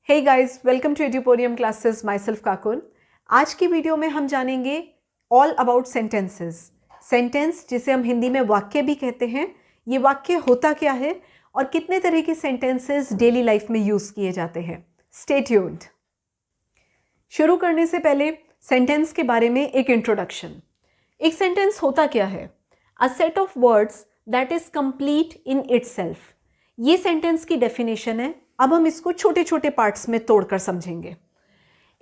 Hey guys, welcome to Eduporium classes. Myself Kakun. आज की video में हम जानेंगे ऑल अबाउट सेंटेंसेस। सेंटेंस जिसे हम हिंदी में वाक्य भी कहते हैं, ये वाक्य होता क्या है और कितने तरह के सेंटेंसेस डेली लाइफ में यूज़ किए जाते हैं। Stay tuned. शुरू करने से पहले सेंटेंस के बारे में एक इंट्रोडक्शन। एक सेंटेंस होता क्या है? A set of words that is complete in itself. ये सेंटेंस की डेफिनेशन है। अब हम इसको छोटे छोटे पार्ट्स में तोड़कर समझेंगे।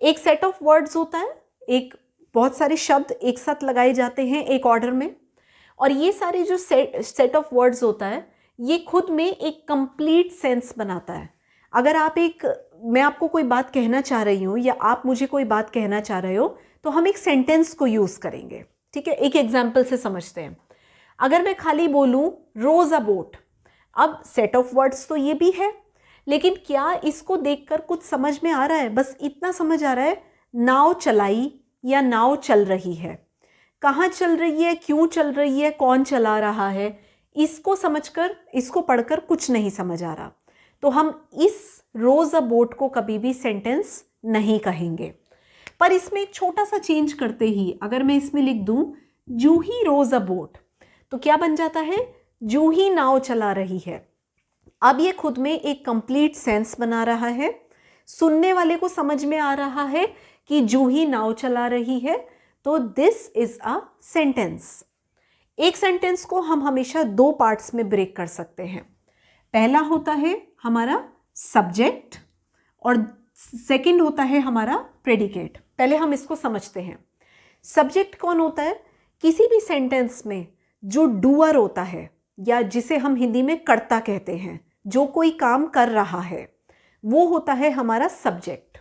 एक सेट ऑफ वर्ड्स होता है, एक बहुत सारे शब्द एक साथ लगाए जाते हैं एक ऑर्डर में, और ये सारे जो सेट ऑफ वर्ड्स होता है ये खुद में एक कंप्लीट सेंस बनाता है। अगर मैं आपको कोई बात कहना चाह रही हूँ या आप मुझे कोई बात कहना चाह रहे हो तो हम एक सेंटेंस को यूज़ करेंगे। ठीक है, एक एग्जाम्पल से समझते हैं। अगर मैं खाली बोलूँ रोज अ बोट, अब सेट ऑफ वर्ड्स तो ये भी है, लेकिन क्या इसको देखकर कुछ समझ में आ रहा है? बस इतना समझ आ रहा है, नाव चलाई या नाव चल रही है। कहाँ चल रही है, क्यों चल रही है, कौन चला रहा है, इसको समझकर, इसको पढ़कर कुछ नहीं समझ आ रहा, तो हम इस रोज अ बोट को कभी भी सेंटेंस नहीं कहेंगे। पर इसमें एक छोटा सा चेंज करते ही अगर मैं इसमें लिख दूं जूही रोज अ बोट, तो क्या बन जाता है? जूही नाव चला रही है। अब ये खुद में एक कंप्लीट सेंस बना रहा है। सुनने वाले को समझ में आ रहा है कि जूही नाव चला रही है, तो दिस इज अ सेंटेंस। एक सेंटेंस को हम हमेशा दो पार्ट्स में ब्रेक कर सकते हैं। पहला होता है हमारा सब्जेक्ट और सेकंड होता है हमारा प्रेडिकेट। पहले हम इसको समझते हैं। सब्जेक्ट कौन होता है? किसी भी सेंटेंस में जो डूअर होता है या जिसे हम हिंदी में कर्ता कहते हैं, जो कोई काम कर रहा है, वो होता है हमारा सब्जेक्ट।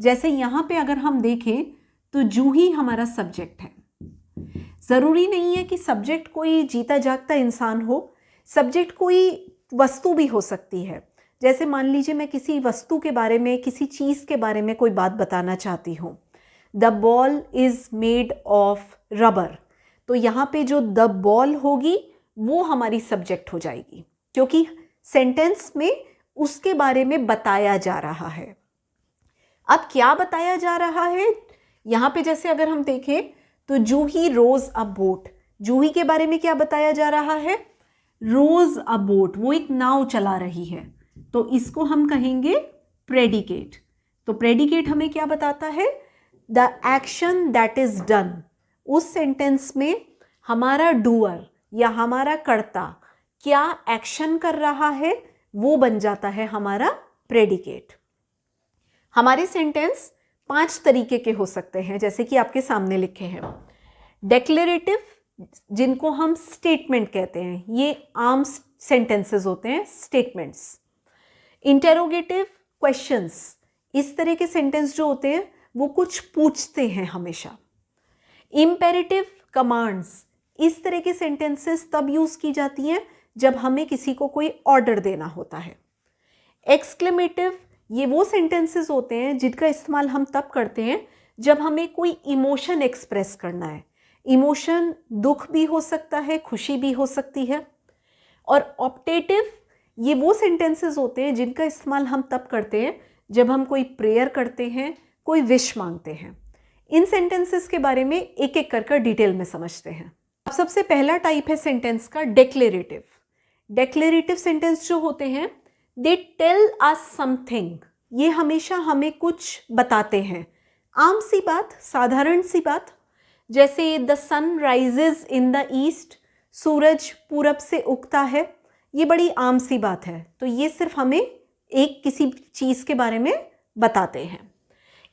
जैसे यहाँ पे अगर हम देखें तो जूही हमारा सब्जेक्ट है। ज़रूरी नहीं है कि सब्जेक्ट कोई जीता जागता इंसान हो, सब्जेक्ट कोई वस्तु भी हो सकती है। जैसे मान लीजिए मैं किसी वस्तु के बारे में, किसी चीज़ के बारे में कोई बात बताना चाहती हूँ। The ball is made of rubber, तो यहाँ पे जो द बॉल होगी वो हमारी सब्जेक्ट हो जाएगी, क्योंकि सेंटेंस में उसके बारे में बताया जा रहा है। अब क्या बताया जा रहा है यहाँ पे? जैसे अगर हम देखें तो जूही रोज अ बोट, जूही के बारे में क्या बताया जा रहा है? रोज अ बोट, वो एक नाव चला रही है, तो इसको हम कहेंगे प्रेडिकेट। तो प्रेडिकेट हमें क्या बताता है? The action that is done. उस सेंटेंस में हमारा डूअर या हमारा कर्ता क्या एक्शन कर रहा है, वो बन जाता है हमारा प्रेडिकेट। हमारे सेंटेंस 5 तरीके के हो सकते हैं, जैसे कि आपके सामने लिखे हैं। डेक्लेरेटिव, जिनको हम स्टेटमेंट कहते हैं, ये आम सेंटेंसेस होते हैं, स्टेटमेंट्स। इंटेरोगेटिव, क्वेश्चंस, इस तरह के सेंटेंस जो होते हैं वो कुछ पूछते हैं हमेशा। इम्पेरेटिव, कमांड्स, इस तरह के सेंटेंसेस तब यूज की जाती हैं जब हमें किसी को कोई ऑर्डर देना होता है। एक्सक्लेमेटिव, ये वो सेंटेंसेस होते हैं जिनका इस्तेमाल हम तब करते हैं जब हमें कोई इमोशन एक्सप्रेस करना है। इमोशन दुख भी हो सकता है, खुशी भी हो सकती है। और ऑप्टेटिव, ये वो सेंटेंसेस होते हैं जिनका इस्तेमाल हम तब करते हैं जब हम कोई प्रेयर करते हैं, कोई विश मांगते हैं। इन सेंटेंसेस के बारे में एक एक कर डिटेल में समझते हैं। अब सबसे पहला टाइप है सेंटेंस का डेक्लेरेटिव। डेक्लेरेटिव सेंटेंस जो होते हैं, दे टेल अस समथिंग, ये हमेशा हमें कुछ बताते हैं। आम सी बात, साधारण सी बात, जैसे the sun rises in the east, सूरज पूरब से उगता है, ये बड़ी आम सी बात है। तो ये सिर्फ हमें एक किसी चीज़ के बारे में बताते हैं।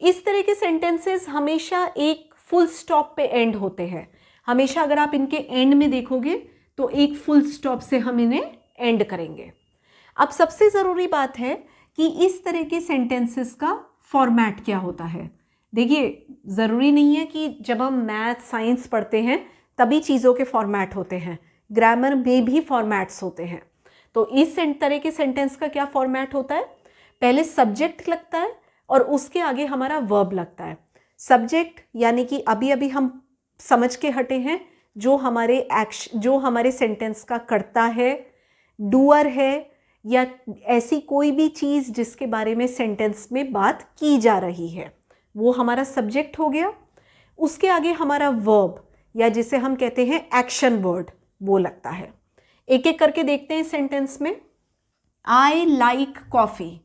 इस तरह के सेंटेंसेस हमेशा एक फुल स्टॉप पे एंड होते हैं। हमेशा अगर आप इनके एंड में देखोगे तो एक फुल स्टॉप से हम इन्हें एंड करेंगे। अब सबसे ज़रूरी बात है कि इस तरह के सेंटेंसेस का फॉर्मेट क्या होता है। देखिए, ज़रूरी नहीं है कि जब हम मैथ साइंस पढ़ते हैं तभी चीज़ों के फॉर्मेट होते हैं, ग्रामर में भी फॉर्मेट्स होते हैं। तो इस तरह के सेंटेंस का क्या फॉर्मेट होता है? पहले सब्जेक्ट लगता है और उसके आगे हमारा वर्ब लगता है। सब्जेक्ट यानी कि अभी अभी हम समझ के हटे हैं, जो हमारे सेंटेंस का कर्ता है, डूअर है या ऐसी कोई भी चीज़ जिसके बारे में सेंटेंस में बात की जा रही है, वो हमारा सब्जेक्ट हो गया। उसके आगे हमारा वर्ब या जिसे हम कहते हैं एक्शन वर्ड वो लगता है। एक एक करके देखते हैं सेंटेंस में। I like coffee.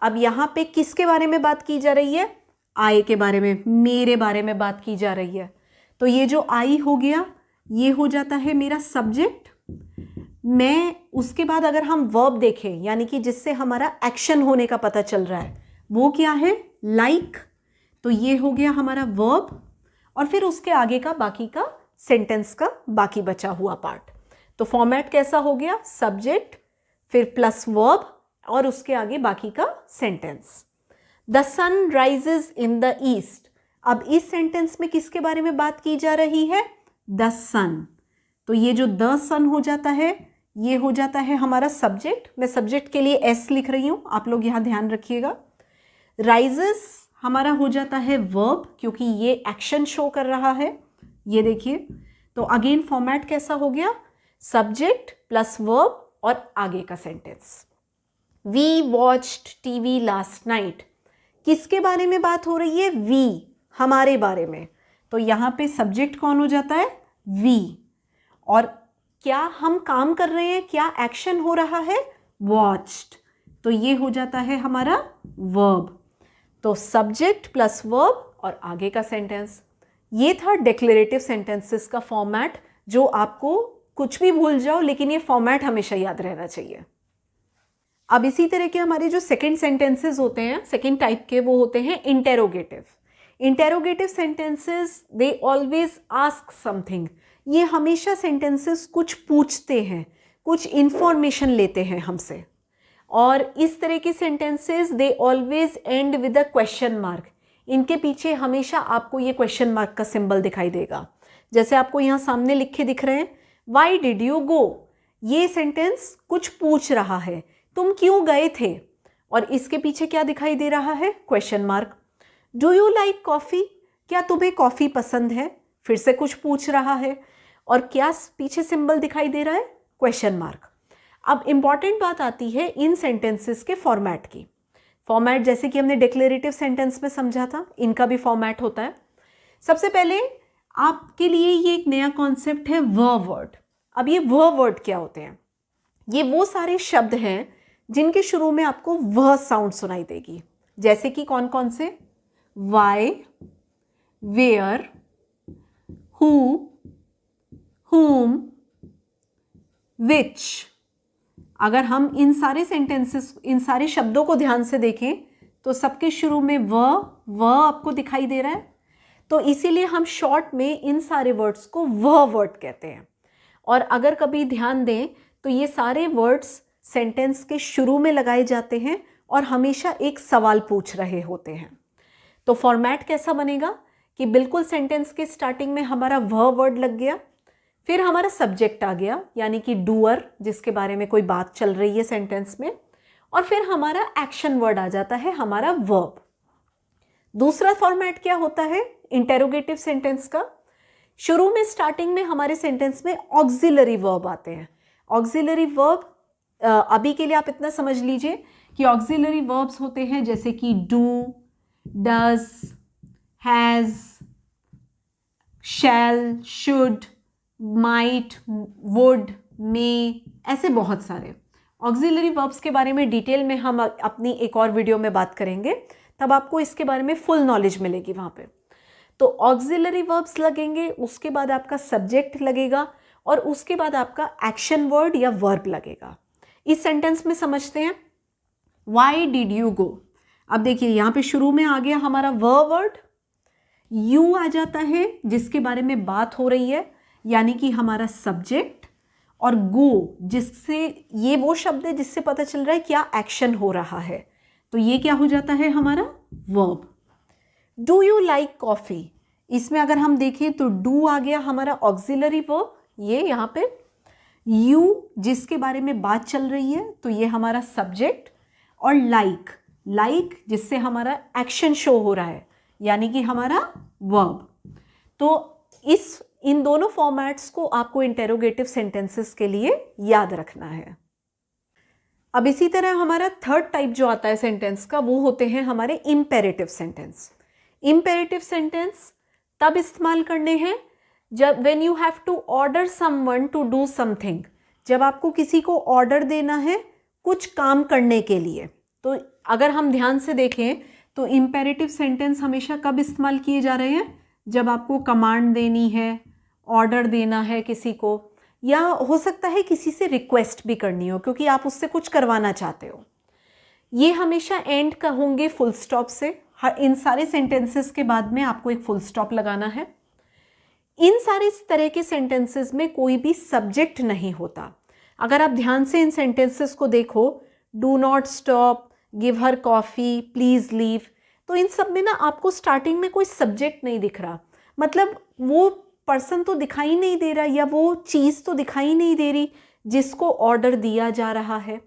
अब यहाँ पे किसके बारे में बात की जा रही है? आई के बारे में, मेरे बारे में बात की जा रही है। तो ये जो आई हो गया ये हो जाता है मेरा सब्जेक्ट। मैं उसके बाद अगर हम वर्ब देखें यानी कि जिससे हमारा एक्शन होने का पता चल रहा है वो क्या है? लाइक। तो ये हो गया हमारा वर्ब और फिर उसके आगे का बाकी का सेंटेंस का बाकी बचा हुआ पार्ट। तो फॉर्मेट कैसा हो गया? सब्जेक्ट फिर प्लस वर्ब और उसके आगे बाकी का sentence. The sun rises in the east. अब इस सेंटेंस में किसके बारे में बात की जा रही है? द सन। तो ये जो द सन हो जाता है ये हो जाता है हमारा सब्जेक्ट। मैं सब्जेक्ट के लिए एस लिख रही हूं, आप लोग यहां ध्यान रखिएगा। राइजेस हमारा हो जाता है वर्ब क्योंकि ये एक्शन शो कर रहा है। ये देखिए, तो अगेन फॉर्मेट कैसा हो गया? सब्जेक्ट प्लस वर्ब और आगे का sentence. We watched TV last night. किसके बारे में बात हो रही है? वी, हमारे बारे में। तो यहाँ पे सब्जेक्ट कौन हो जाता है? वी। और क्या हम काम कर रहे हैं, क्या एक्शन हो रहा है? वॉच्ड। तो ये हो जाता है हमारा वर्ब। तो सब्जेक्ट प्लस वर्ब और आगे का सेंटेंस। ये था डिक्लेरेटिव सेंटेंसेस का फॉर्मेट, जो आपको कुछ भी भूल जाओ लेकिन ये फॉर्मेट हमेशा याद रहना चाहिए। अब इसी तरह के हमारे जो सेकंड सेंटेंसेस होते हैं, सेकंड टाइप के, वो होते हैं interrogative. Interrogative sentences they always ask something. ये हमेशा सेंटेंसेस कुछ पूछते हैं, कुछ इंफॉर्मेशन लेते हैं हमसे। और इस तरह के sentences they always and with a question mark. इनके पीछे हमेशा आपको ये क्वेश्चन मार्क का सिंबल दिखाई देगा। जैसे आपको यहाँ सामने लिखे दिख रहे हैं, वाई डिड यू गो। ये सेंटेंस कुछ पूछ रहा है, तुम क्यों गए थे? और इसके पीछे क्या दिखाई दे रहा है? Question mark. Do you like coffee. क्या तुम्हें कॉफ़ी पसंद है? फिर से कुछ पूछ रहा है। और क्या पीछे सिंबल दिखाई दे रहा है? Question mark. अब इंपॉर्टेंट बात आती है इन सेंटेंसेस के फॉर्मेट की। फॉर्मेट जैसे कि हमने डिक्लेरेटिव सेंटेंस में समझा था, इनका भी फॉर्मेट होता है। सबसे पहले आपके लिए ये एक नया कॉन्सेप्ट है वर्ब वर्ड। अब ये वर्ब वर्ड क्या होते हैं? ये वो सारे शब्द हैं जिनके शुरू में आपको वह साउंड सुनाई देगी। जैसे कि कौन कौन से? Why, where, who, whom, which। अगर हम इन सारे सेंटेंसेस, इन सारे शब्दों को ध्यान से देखें तो सबके शुरू में वह आपको दिखाई दे रहा है। तो इसीलिए हम शॉर्ट में इन सारे वर्ड्स को वह वर्ड कहते हैं। और अगर कभी ध्यान दें तो ये सारे वर्ड्स सेंटेंस के शुरू में लगाए जाते हैं और हमेशा एक सवाल पूछ रहे होते हैं। तो फॉर्मेट कैसा बनेगा कि बिल्कुल सेंटेंस के स्टार्टिंग में हमारा वह वर्ड लग गया, फिर हमारा सब्जेक्ट आ गया यानी कि डूअर, जिसके बारे में कोई बात चल रही है सेंटेंस में, और फिर हमारा एक्शन वर्ड आ जाता है, हमारा वर्ब। दूसरा फॉर्मेट क्या होता है इंटेरोगेटिव सेंटेंस का? शुरू में स्टार्टिंग में हमारे सेंटेंस में ऑक्सिलरी वर्ब आते हैं। ऑक्सिलरी वर्ब अभी के लिए आप इतना समझ लीजिए कि ऑक्सिलरी वर्ब्स होते हैं जैसे कि do, does, has, shall, should, might, would, may, ऐसे बहुत सारे ऑक्सिलरी वर्ब्स के बारे में डिटेल में हम अपनी एक और वीडियो में बात करेंगे, तब आपको इसके बारे में फुल नॉलेज मिलेगी वहाँ पे। तो ऑक्सिलरी वर्ब्स लगेंगे, उसके बाद आपका सब्जेक्ट लगेगा और उसके बाद आपका एक्शन वर्ड या वर्ब लगेगा। इस सेंटेंस में समझते हैं, वाई डिड यू गो। अब देखिए यहाँ पे शुरू में आ गया हमारा वर्ड, यू आ जाता है जिसके बारे में बात हो रही है यानी कि हमारा सब्जेक्ट, और गो जिससे, ये वो शब्द है जिससे पता चल रहा है क्या एक्शन हो रहा है, तो ये क्या हो जाता है हमारा verb. Do you like coffee, इसमें अगर हम देखें तो डू आ गया हमारा ऑक्सिलरी वर्ब, ये यहाँ पे यू जिसके बारे में बात चल रही है तो ये हमारा सब्जेक्ट, और लाइक जिससे हमारा एक्शन शो हो रहा है यानी कि हमारा वर्ब। तो इन दोनों फॉर्मेट्स को आपको इंटेरोगेटिव सेंटेंसेस के लिए याद रखना है। अब इसी तरह हमारा थर्ड टाइप जो आता है सेंटेंस का, वो होते हैं हमारे इम्पेरेटिव सेंटेंस। इम्पेरेटिव सेंटेंस तब इस्तेमाल करने हैं जब when you have to order someone to do something, जब आपको किसी को ऑर्डर देना है कुछ काम करने के लिए। तो अगर हम ध्यान से देखें तो इम्पेरेटिव सेंटेंस हमेशा कब इस्तेमाल किए जा रहे हैं, जब आपको कमांड देनी है, ऑर्डर देना है किसी को, या हो सकता है किसी से रिक्वेस्ट भी करनी हो क्योंकि आप उससे कुछ करवाना चाहते हो। ये हमेशा एंड का होंगे फुल स्टॉप से। हर इन सारे सेंटेंसेस के बाद में आपको एक फुल स्टॉप लगाना है। इन सारे तरह के सेंटेंसेस में कोई भी सब्जेक्ट नहीं होता। अगर आप ध्यान से इन सेंटेंसेस को देखो, do not stop, give her coffee, please leave, तो इन सब में ना आपको स्टार्टिंग में कोई सब्जेक्ट नहीं दिख रहा, मतलब वो पर्सन तो दिखाई नहीं दे रहा या वो चीज़ तो दिखाई नहीं दे रही जिसको ऑर्डर दिया जा रहा है,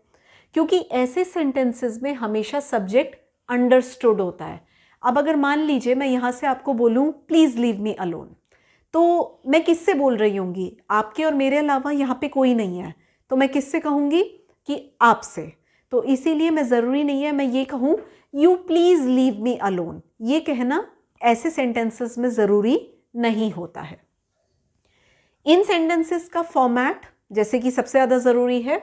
क्योंकि ऐसे सेंटेंसेस में हमेशा सब्जेक्ट अंडरस्टूड होता है। अब अगर मान लीजिए मैं यहाँ से आपको बोलूँ प्लीज़ लीव मी अलोन, तो मैं किससे बोल रही होंगी? आपके और मेरे अलावा यहाँ पे कोई नहीं है, तो मैं किससे कहूँगी? कि आपसे। तो इसीलिए मैं ज़रूरी नहीं है मैं ये कहूँ you please leave me alone, ये कहना ऐसे सेंटेंसेस में ज़रूरी नहीं होता है। इन सेंटेंसेस का फॉर्मेट जैसे कि सबसे ज़्यादा ज़रूरी है,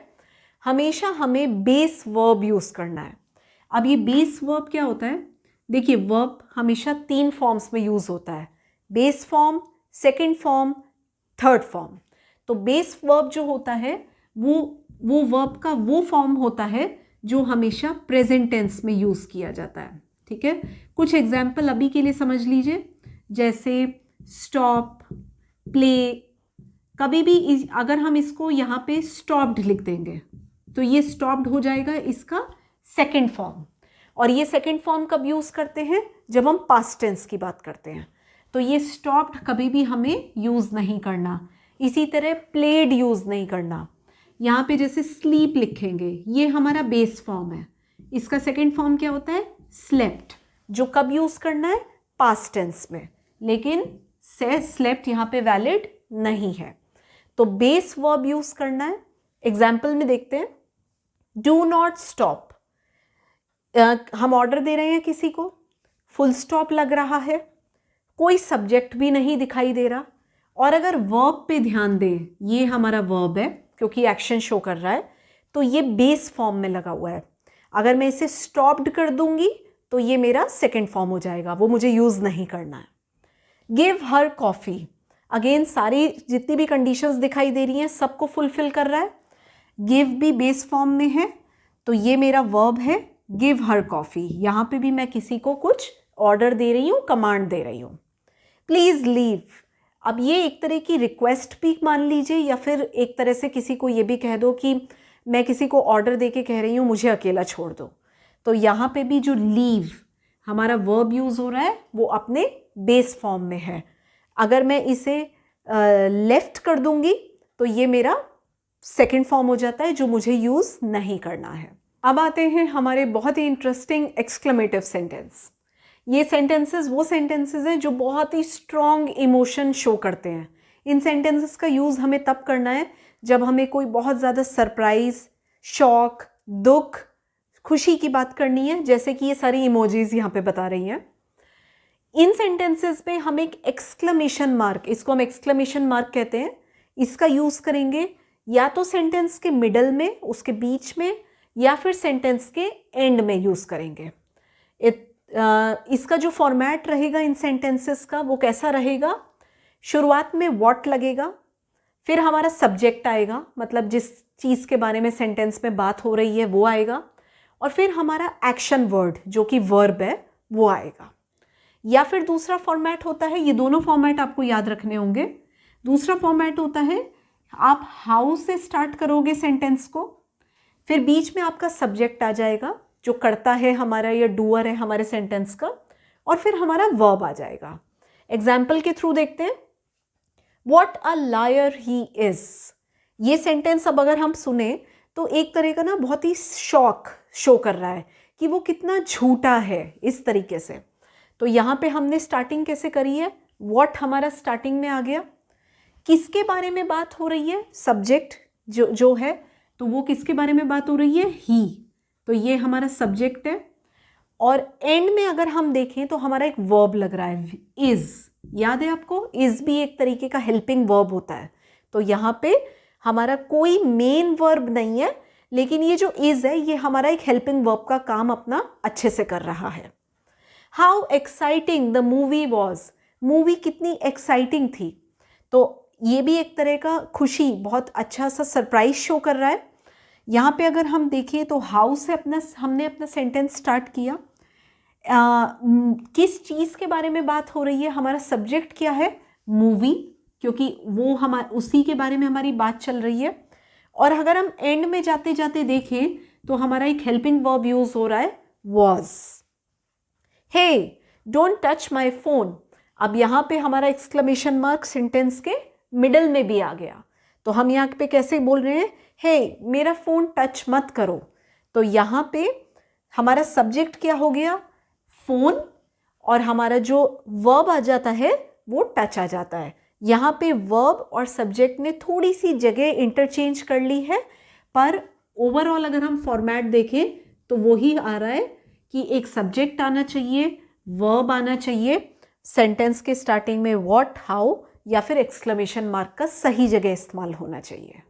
हमेशा हमें बेस वर्ब यूज़ करना है। अब ये बेस वर्ब क्या होता है? देखिए, वर्ब हमेशा 3 फॉर्म्स में यूज़ होता है, base form, second form, third form. तो बेस वर्ब जो होता है वो वर्ब का वो फॉर्म होता है जो हमेशा प्रेजेंट टेंस में यूज़ किया जाता है। ठीक है, कुछ एग्जाम्पल अभी के लिए समझ लीजिए, जैसे स्टॉप, प्ले। कभी भी अगर हम इसको यहाँ पे स्टॉप्ड लिख देंगे तो ये स्टॉप्ड हो जाएगा इसका सेकेंड फॉर्म। और ये सेकेंड फॉर्म कब यूज़ करते हैं? जब हम पास्ट टेंस की बात करते हैं। तो ये स्टॉप्ड कभी भी हमें यूज़ नहीं करना। इसी तरह प्लेड यूज़ नहीं करना। यहाँ पे जैसे स्लीप लिखेंगे, ये हमारा बेस फॉर्म है, इसका सेकेंड फॉर्म क्या होता है? स्लेप्ट, जो कब यूज़ करना है? पास्ट टेंस में, लेकिन से स्लेप्ट यहाँ पे वैलिड नहीं है, तो बेस वर्ब यूज़ करना है। एग्जाम्पल में देखते हैं, डू नॉट स्टॉप, हम ऑर्डर दे रहे हैं किसी को, फुल स्टॉप लग रहा है, कोई सब्जेक्ट भी नहीं दिखाई दे रहा, और अगर वर्ब पे ध्यान दें, ये हमारा वर्ब है क्योंकि एक्शन शो कर रहा है, तो ये बेस फॉर्म में लगा हुआ है। अगर मैं इसे स्टॉप्ड कर दूंगी तो ये मेरा सेकेंड फॉर्म हो जाएगा, वो मुझे यूज़ नहीं करना है। गिव हर कॉफ़ी, अगेन सारी जितनी भी कंडीशंस दिखाई दे रही हैं सबको फुलफिल कर रहा है। गिव भी बेस फॉर्म में है, तो ये मेरा वर्ब है गिव हर कॉफ़ी। यहाँ पे भी मैं किसी को कुछ ऑर्डर दे रही हूँ, कमांड दे रही हूँ। प्लीज़ लीव, अब ये एक तरह की रिक्वेस्ट भी मान लीजिए, या फिर एक तरह से किसी को ये भी कह दो कि मैं किसी को ऑर्डर दे के कह रही हूँ मुझे अकेला छोड़ दो। तो यहाँ पे भी जो लीव हमारा वर्ब यूज़ हो रहा है वो अपने बेस फॉर्म में है। अगर मैं इसे लेफ्ट कर दूंगी तो ये मेरा सेकेंड फॉर्म हो जाता है, जो मुझे यूज़ नहीं करना है। अब आते हैं हमारे बहुत ही इंटरेस्टिंग एक्सक्लेमेटिव सेंटेंस। ये सेंटेंसेस वो सेंटेंसेस हैं जो बहुत ही स्ट्रॉन्ग इमोशन शो करते हैं। इन सेंटेंसेस का यूज़ हमें तब करना है जब हमें कोई बहुत ज़्यादा सरप्राइज़, शॉक, दुख, खुशी की बात करनी है, जैसे कि ये सारी इमोजीज यहाँ पे बता रही हैं। इन सेंटेंसेस में हम एक एक्सक्लेमेशन मार्क, इसको हम एक्सक्लेमेशन मार्क कहते हैं, इसका यूज़ करेंगे या तो सेंटेंस के मिडल में, उसके बीच में, या फिर सेंटेंस के एंड में यूज़ करेंगे। इसका जो फॉर्मेट रहेगा इन सेंटेंसेस का वो कैसा रहेगा? शुरुआत में व्हाट लगेगा, फिर हमारा सब्जेक्ट आएगा, मतलब जिस चीज़ के बारे में सेंटेंस में बात हो रही है वो आएगा, और फिर हमारा एक्शन वर्ड जो कि वर्ब है वो आएगा। या फिर दूसरा फॉर्मेट होता है, ये दोनों फॉर्मेट आपको याद रखने होंगे। दूसरा फॉर्मेट होता है आप हाउ से स्टार्ट करोगे सेंटेंस को, फिर बीच में आपका सब्जेक्ट आ जाएगा जो करता है हमारा या डूअर है हमारे सेंटेंस का, और फिर हमारा वर्ब आ जाएगा। एग्जाम्पल के थ्रू देखते हैं। What a liar he is, ये सेंटेंस अब अगर हम सुने तो एक तरह का ना बहुत ही शॉक शो कर रहा है कि वो कितना झूठा है, इस तरीके से। तो यहाँ पे हमने स्टार्टिंग कैसे करी है? व्हाट हमारा स्टार्टिंग में आ गया। किसके बारे में बात हो रही है? सब्जेक्ट जो है, तो वो किसके बारे में बात हो रही है? ही। तो ये हमारा सब्जेक्ट है। और एंड में अगर हम देखें तो हमारा एक वर्ब लग रहा है, इज। याद है आपको? इज भी एक तरीके का हेल्पिंग वर्ब होता है। तो यहाँ पे हमारा कोई मेन वर्ब नहीं है, लेकिन ये जो इज है ये हमारा एक हेल्पिंग वर्ब का काम अपना अच्छे से कर रहा है। How exciting the movie was. Movie कितनी एक्साइटिंग थी। तो ये भी एक तरह का खुशी, बहुत अच्छा सा सरप्राइज शो कर रहा है। यहाँ पे अगर हम देखें तो हाउ से हमने अपना सेंटेंस स्टार्ट किया। किस चीज़ के बारे में बात हो रही है? हमारा सब्जेक्ट क्या है? मूवी, क्योंकि वो उसी के बारे में हमारी बात चल रही है। और अगर हम एंड में जाते जाते देखें तो हमारा एक हेल्पिंग वर्ब यूज हो रहा है, was. Hey don't touch my phone. अब यहाँ पे हमारा एक्सक्लेमेशन मार्क सेंटेंस के मिडल में भी आ गया। तो हम यहाँ पे कैसे बोल रहे हैं? हे मेरा फ़ोन टच मत करो। तो यहाँ पे हमारा सब्जेक्ट क्या हो गया? फ़ोन, और हमारा जो वर्ब आ जाता है वो टच आ जाता है। यहाँ पे वर्ब और सब्जेक्ट ने थोड़ी सी जगह इंटरचेंज कर ली है, पर ओवरऑल अगर हम फॉर्मेट देखें तो वही आ रहा है कि एक सब्जेक्ट आना चाहिए, वर्ब आना चाहिए, सेंटेंस के स्टार्टिंग में व्हाट, हाउ या फिर एक्सक्लेमेशन मार्क का सही जगह इस्तेमाल होना चाहिए।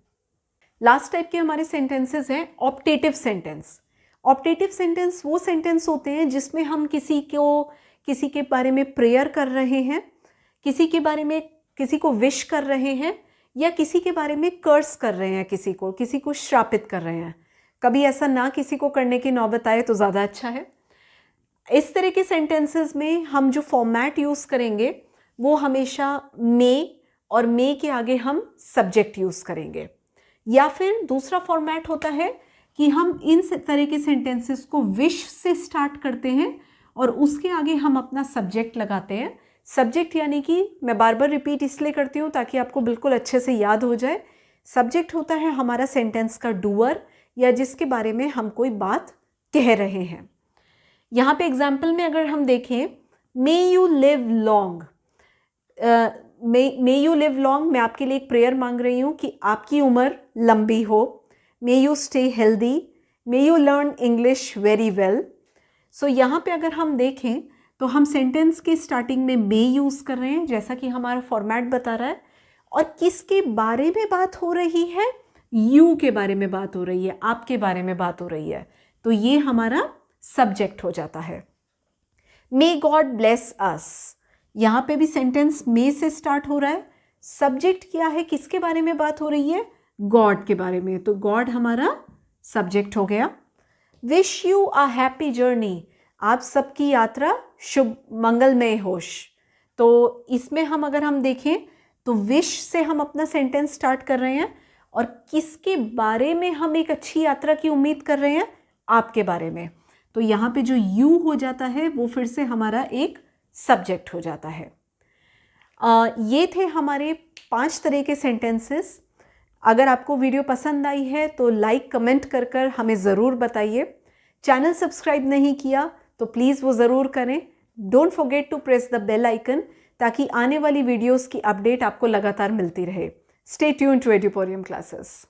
लास्ट टाइप के हमारे सेंटेंसेस हैं ऑप्टेटिव सेंटेंस। ऑप्टेटिव सेंटेंस वो सेंटेंस होते हैं जिसमें हम किसी के बारे में प्रेयर कर रहे हैं, किसी को विश कर रहे हैं, या किसी के बारे में कर्स कर रहे हैं, किसी को श्रापित कर रहे हैं। कभी ऐसा ना किसी को करने की नौबत आए तो ज़्यादा अच्छा है। इस तरह के सेंटेंसेस में हम जो फॉर्मेट यूज़ करेंगे वो हमेशा मे, और मे के आगे हम सब्जेक्ट यूज़ करेंगे। या फिर दूसरा फॉर्मेट होता है कि हम इन तरह के सेंटेंसेस को विश से स्टार्ट करते हैं और उसके आगे हम अपना सब्जेक्ट लगाते हैं। सब्जेक्ट यानी कि मैं बार बार रिपीट इसलिए करती हूँ ताकि आपको बिल्कुल अच्छे से याद हो जाए। सब्जेक्ट होता है हमारा सेंटेंस का डूअर, या जिसके बारे में हम कोई बात कह रहे हैं। यहाँ पे एग्जाम्पल में अगर हम देखें, may you live long. May you live long, मैं आपके लिए एक प्रेयर मांग रही हूँ कि आपकी उम्र लंबी हो। May you stay healthy, may you learn English very well. So यहाँ पे अगर हम देखें तो हम सेंटेंस के स्टार्टिंग में मे यूज़ कर रहे हैं, जैसा कि हमारा फॉर्मेट बता रहा है। और किसके बारे में बात हो रही है? यू के बारे में बात हो रही है, आपके बारे में बात हो रही है। तो ये हमारा सब्जेक्ट हो जाता है। मे गॉड ब्लेस अस, यहाँ पे भी सेंटेंस मे से स्टार्ट हो रहा है। सब्जेक्ट क्या है? किसके बारे में बात हो रही है? गॉड के बारे में। तो गॉड हमारा सब्जेक्ट हो गया। Wish you a happy journey, आप सबकी यात्रा शुभ मंगलमय होश। तो इसमें अगर हम देखें तो विश से हम अपना सेंटेंस स्टार्ट कर रहे हैं, और किसके बारे में हम एक अच्छी यात्रा की उम्मीद कर रहे हैं? आपके बारे में। तो यहाँ पे जो यू हो जाता है वो फिर से हमारा एक सब्जेक्ट हो जाता है। ये थे हमारे 5 तरह के सेंटेंसेस। अगर आपको वीडियो पसंद आई है तो लाइक कमेंट कर हमें ज़रूर बताइए। चैनल सब्सक्राइब नहीं किया तो प्लीज़ वो ज़रूर करें। Don't forget to press the bell icon, ताकि आने वाली वीडियोस की अपडेट आपको लगातार मिलती रहे। Stay tuned to Eduporium classes.